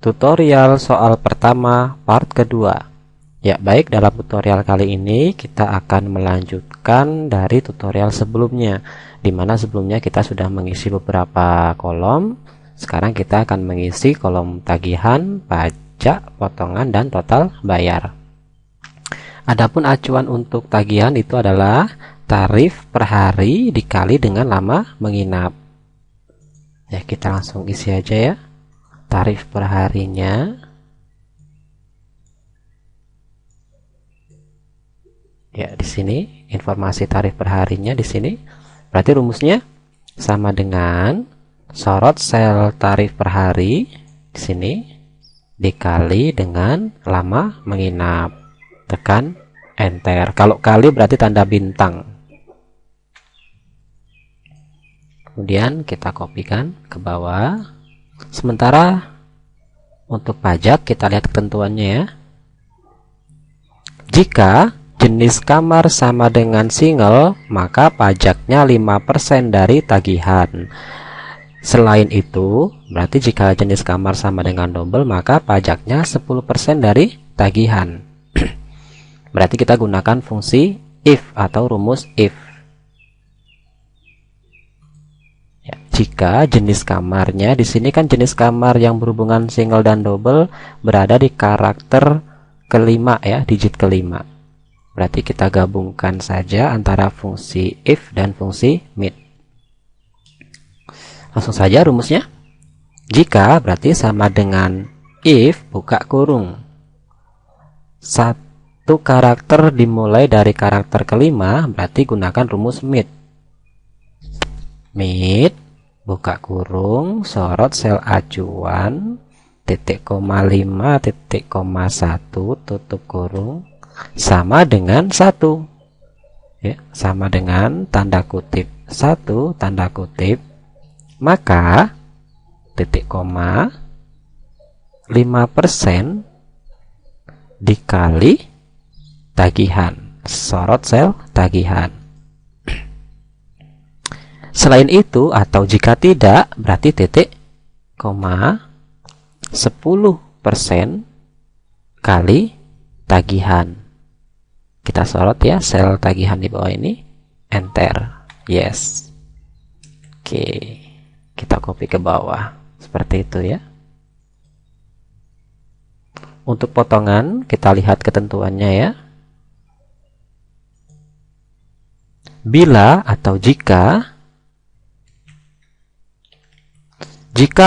tutorial soal pertama part kedua. Ya, baik, dalam tutorial kali ini kita akan melanjutkan dari tutorial sebelumnya, di mana sebelumnya kita sudah mengisi beberapa kolom. Sekarang kita akan mengisi kolom tagihan, pajak, potongan, dan total bayar. Adapun acuan untuk tagihan itu adalah tarif per hari dikali dengan lama menginap. Ya, kita langsung isi aja ya. Tarif per harinya ya, di sini informasi tarif per harinya di sini. Berarti rumusnya sama dengan sorot sel tarif per hari di sini dikali dengan lama menginap. Tekan enter. Kalau kali berarti tanda bintang. Kemudian kita kopikan ke bawah. Sementara untuk pajak kita lihat ketentuannya ya. Jika jenis kamar sama dengan single, maka pajaknya 5% dari tagihan. Selain itu, berarti jika jenis kamar sama dengan double, maka pajaknya 10% dari tagihan. Berarti kita gunakan fungsi if atau rumus if. Ya, jika jenis kamarnya di sini kan jenis kamar yang berhubungan single dan double berada di karakter kelima ya, digit kelima. Berarti kita gabungkan saja antara fungsi if dan fungsi mid. Langsung saja rumusnya. Jika berarti sama dengan if buka kurung. Satu karakter dimulai dari karakter kelima, berarti gunakan rumus mid. Mid buka kurung sorot sel acuan titik koma 5 titik koma 1 tutup kurung sama dengan 1 ya, sama dengan tanda kutip 1 tanda kutip, maka titik koma 5% dikali tagihan, sorot sel tagihan. Selain itu atau jika tidak, berarti titik koma 10% kali tagihan. Kita sorot ya sel tagihan di bawah ini, enter. Yes. Oke, kita copy ke bawah seperti itu ya. Untuk potongan kita lihat ketentuannya ya. Bila atau jika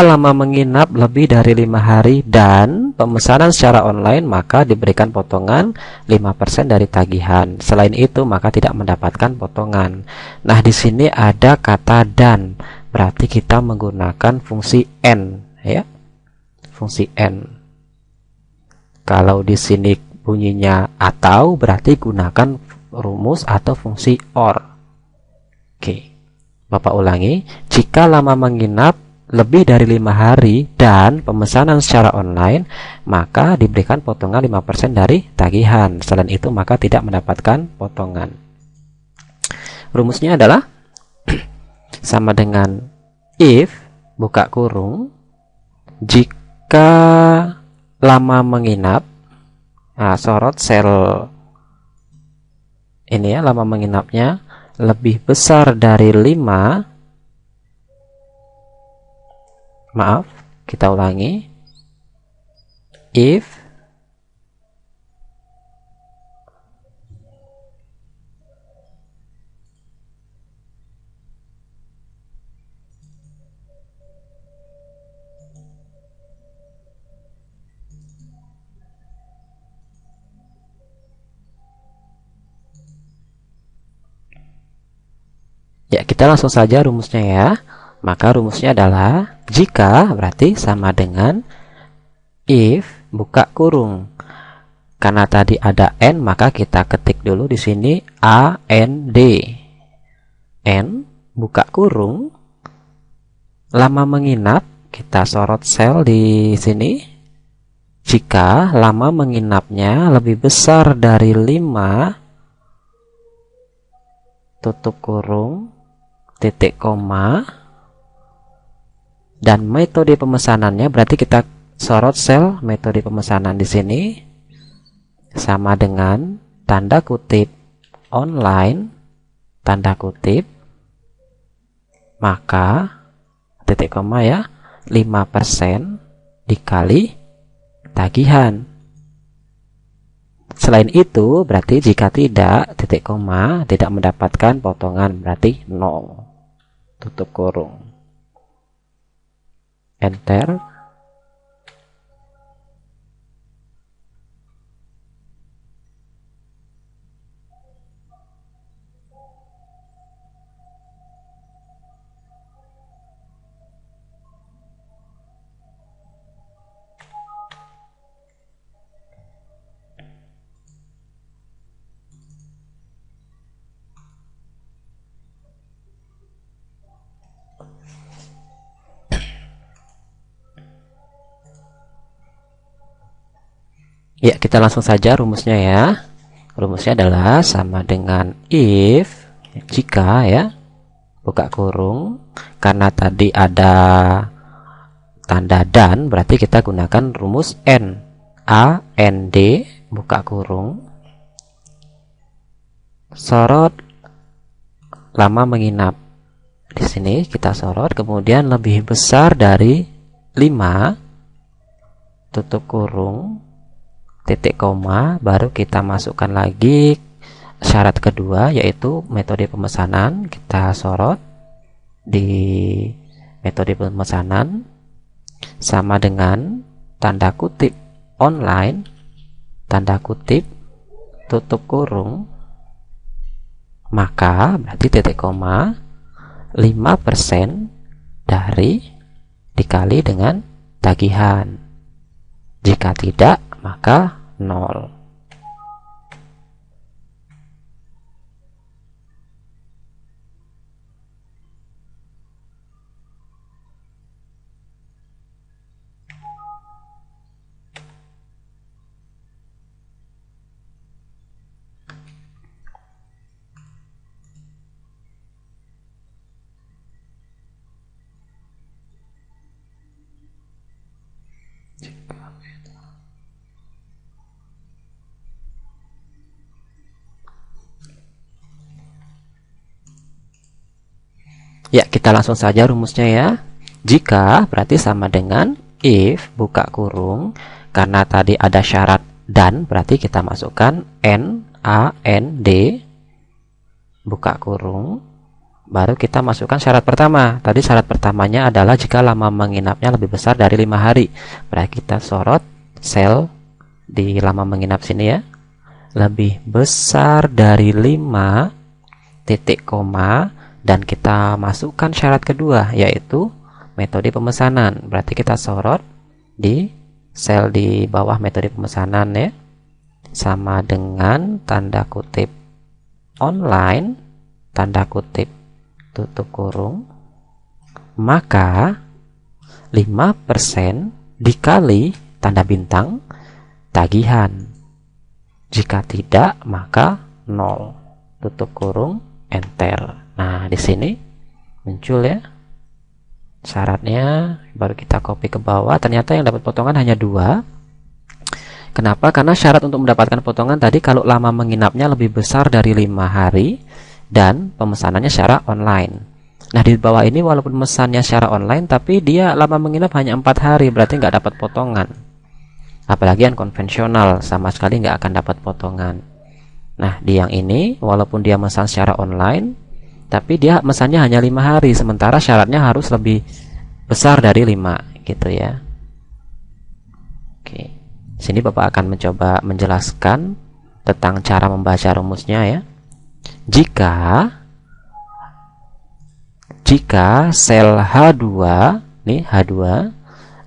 lama menginap lebih dari 5 hari dan pemesanan secara online, maka diberikan potongan 5% dari tagihan. Selain itu, maka tidak mendapatkan potongan. Nah, di sini ada kata dan, berarti kita menggunakan fungsi n, ya. Fungsi n. Kalau di sini bunyinya atau, berarti gunakan rumus atau fungsi or. Oke, Bapak ulangi. Jika lama menginap lebih dari 5 hari dan pemesanan secara online, maka diberikan potongan 5% dari tagihan. Selain itu maka tidak mendapatkan potongan. Rumusnya adalah sama dengan if buka kurung jika lama menginap, nah, sorot sel ini ya, lama menginapnya lebih besar dari 5. Maaf, kita ulangi. If ya, kita langsung saja rumusnya ya. Maka rumusnya adalah jika berarti sama dengan if buka kurung. Karena tadi ada n, maka kita ketik dulu di sini AND. N buka kurung lama menginap, kita sorot sel di sini. Jika lama menginapnya lebih besar dari 5 tutup kurung titik koma, dan metode pemesanannya berarti kita sorot sel metode pemesanan di sini sama dengan tanda kutip online, tanda kutip, maka titik koma ya, 5% dikali tagihan. Selain itu, berarti jika tidak, titik koma, tidak mendapatkan potongan, berarti 0. Tutup kurung. Enter. Ya, kita langsung saja rumusnya ya. Rumusnya adalah sama dengan if, jika ya, buka kurung, karena tadi ada tanda dan, berarti kita gunakan rumus N, A, N, D, buka kurung, sorot lama menginap. Di sini kita sorot, kemudian lebih besar dari 5, tutup kurung, titik koma, baru kita masukkan lagi syarat kedua, yaitu metode pemesanan. Kita sorot di metode pemesanan sama dengan tanda kutip online, tanda kutip, tutup kurung, maka berarti titik koma 5% dari dikali dengan tagihan. Jika tidak, maka 0. Ya, kita langsung saja rumusnya ya. Jika berarti sama dengan if, buka kurung, karena tadi ada syarat dan, berarti kita masukkan N, A, N, D, buka kurung, baru kita masukkan syarat pertama. Tadi syarat pertamanya adalah jika lama menginapnya lebih besar dari 5 hari. Berarti kita sorot sel di lama menginap sini ya. Lebih besar dari 5, titik koma, dan kita masukkan syarat kedua, yaitu metode pemesanan. Berarti kita sorot di sel di bawah metode pemesanan ya, sama dengan tanda kutip online, tanda kutip, tutup kurung, maka 5% dikali tanda bintang tagihan. Jika tidak, maka 0. Tutup kurung, enter. Nah, di sini muncul ya syaratnya, baru kita copy ke bawah. Ternyata yang dapat potongan hanya 2. Kenapa? Karena syarat untuk mendapatkan potongan tadi kalau lama menginapnya lebih besar dari 5 hari dan pemesanannya secara online. Nah, di bawah ini walaupun mesannya secara online, tapi dia lama menginap hanya 4 hari, berarti nggak dapat potongan. Apalagi yang konvensional, sama sekali nggak akan dapat potongan. Nah, di yang ini walaupun dia mesan secara online, tapi dia mesannya hanya 5 hari, sementara syaratnya harus lebih besar dari 5 gitu ya. Oke, sini Bapak akan mencoba menjelaskan tentang cara membaca rumusnya ya. Jika sel H2 nih, H2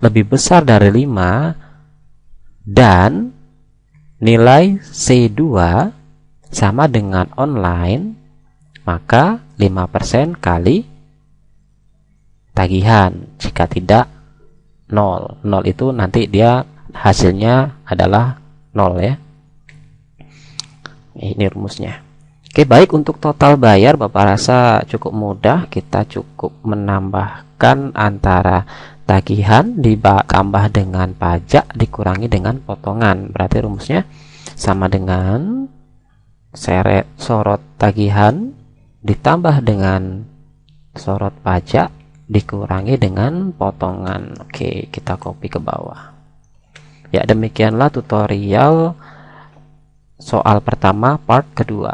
lebih besar dari 5 dan nilai C2 sama dengan online, maka 5% kali tagihan. Jika tidak, 0. 0 itu nanti dia hasilnya adalah 0 ya. Ini rumusnya. Oke, baik, untuk total bayar Bapak rasa cukup mudah. Kita cukup menambahkan antara tagihan ditambah dengan pajak dikurangi dengan potongan. Berarti rumusnya sama dengan sorot tagihan ditambah dengan sorot pajak dikurangi dengan potongan. Oke, kita copy ke bawah. Ya, demikianlah tutorial soal pertama part kedua.